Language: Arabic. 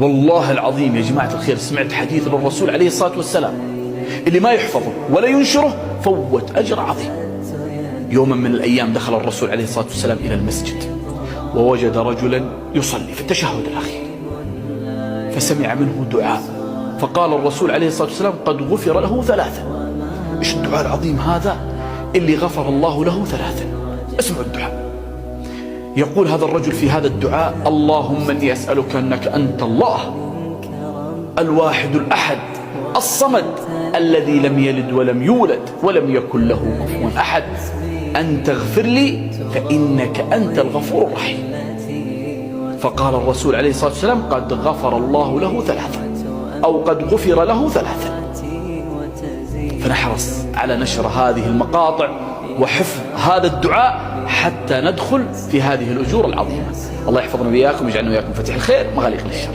والله العظيم يا جماعة الخير سمعت حديث للرسول عليه الصلاة والسلام اللي ما يحفظه ولا ينشره فوت أجر عظيم. يوما من الأيام دخل الرسول عليه الصلاة والسلام إلى المسجد ووجد رجلا يصلي في التشهد الأخير فسمع منه دعاء، فقال الرسول عليه الصلاة والسلام قد غفر له ثلاثة. إيش الدعاء العظيم هذا اللي غفر الله له ثلاثة؟ اسمعوا الدعاء. يقول هذا الرجل في هذا الدعاء: اللهم إني أسألك أنك أنت الله الواحد الأحد الصمد الذي لم يلد ولم يولد ولم يكن له كفوا أحد، أن تغفر لي فإنك أنت الغفور الرحيم. فقال الرسول عليه الصلاة والسلام قد غفر الله له ثلاثة أو قد غفر له ثلاثة. فنحرص على نشر هذه المقاطع وحفظ هذا الدعاء حتى ندخل في هذه الأجور العظيمة. الله يحفظنا وإياكم ويجعلنا وإياكم فتح الخير مغاليق للشر.